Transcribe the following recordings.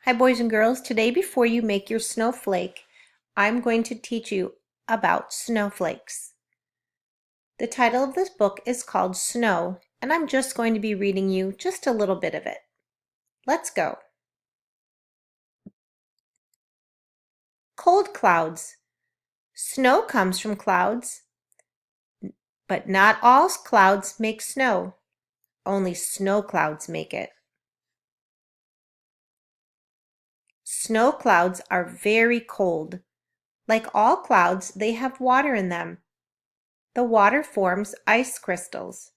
Hi boys and girls, today before you make your snowflake, I'm going to teach you about snowflakes. The title of this book is called Snow, and I'm just going to be reading you just a little bit of it. Let's go. Cold clouds. Snow comes from clouds, but not all clouds make snow. Only snow clouds make it. Snow clouds are very cold. Like all clouds, they have water in them. The water forms ice crystals.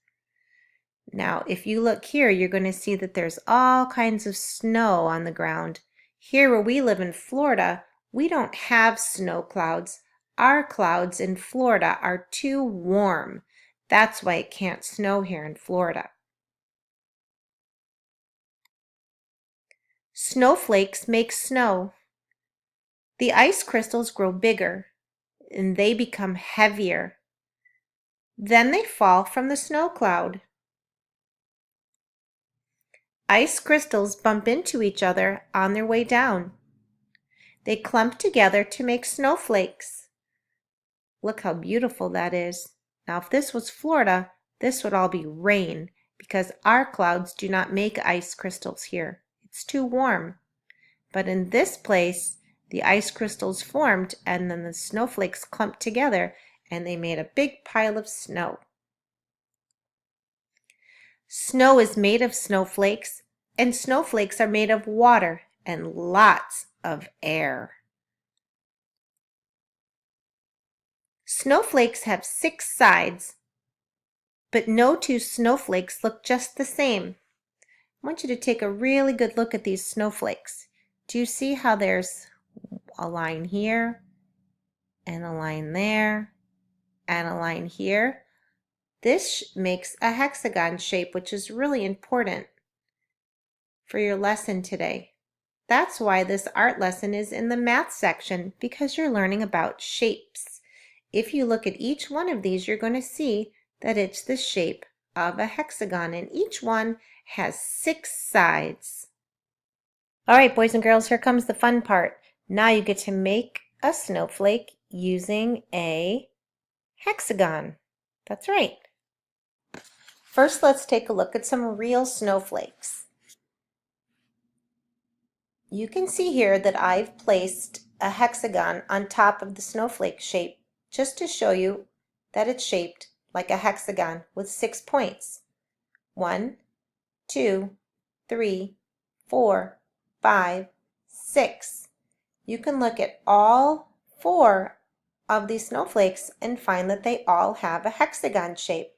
Now, if you look here, you're going to see that there's all kinds of snow on the ground. Here where we live in Florida, we don't have snow clouds. Our clouds in Florida are too warm. That's why it can't snow here in Florida. Snowflakes make snow. The ice crystals grow bigger and they become heavier. Then they fall from the snow cloud. Ice crystals bump into each other on their way down. They clump together to make snowflakes. Look how beautiful that is. Now, if this was Florida, this would all be rain because our clouds do not make ice crystals here. It's too warm. But in this place, the ice crystals formed and then the snowflakes clumped together and they made a big pile of snow. Snow is made of snowflakes, and snowflakes are made of water and lots of air. Snowflakes have 6 sides, but no two snowflakes look just the same. I want you to take a really good look at these snowflakes. Do you see how there's a line here, and a line there, and a line here? This makes a hexagon shape, which is really important for your lesson today. That's why this art lesson is in the math section, because you're learning about shapes. If you look at each one of these, you're going to see that it's the shape of a hexagon, and each one has 6 sides. All right, boys and girls, here comes the fun part. Now you get to make a snowflake using a hexagon. That's right. First, let's take a look at some real snowflakes. You can see here that I've placed a hexagon on top of the snowflake shape just to show you that it's shaped like a hexagon with 6 points. 1, 2, 3, 4, 5, 6. You can look at all 4 of these snowflakes and find that they all have a hexagon shape.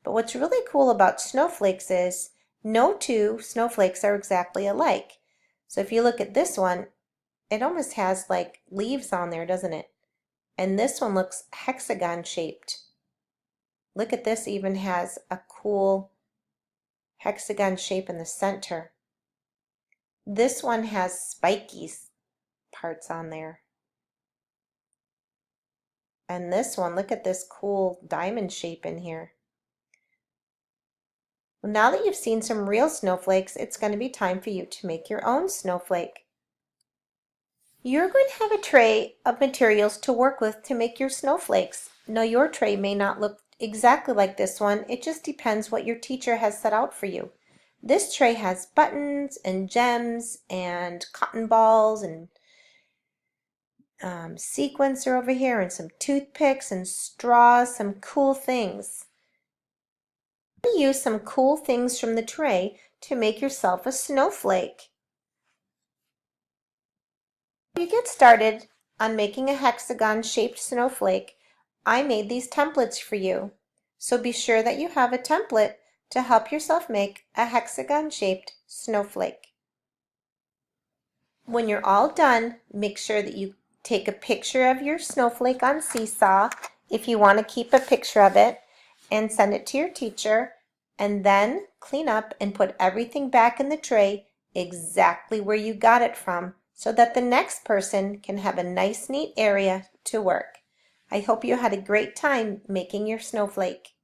But what's really cool about snowflakes is no two snowflakes are exactly alike. So if you look at this one, it almost has like leaves on there, doesn't it? And this one looks hexagon shaped. Look at this, even has a cool hexagon shape in the center. This one has spiky parts on there. And this one, look at this cool diamond shape in here. Well, now that you've seen some real snowflakes, it's going to be time for you to make your own snowflake. You're going to have a tray of materials to work with to make your snowflakes. Now, your tray may not look exactly like this one. It just depends what your teacher has set out for you. This tray has buttons and gems and cotton balls and sequencer over here and some toothpicks and straws, some cool things. Use some cool things from the tray to make yourself a snowflake. When you get started on making a hexagon shaped snowflake, I made these templates for you. So be sure that you have a template to help yourself make a hexagon shaped snowflake. When you're all done, make sure that you take a picture of your snowflake on Seesaw if you want to keep a picture of it, and send it to your teacher, and then clean up and put everything back in the tray exactly where you got it from so that the next person can have a nice neat area to work. I hope you had a great time making your snowflake.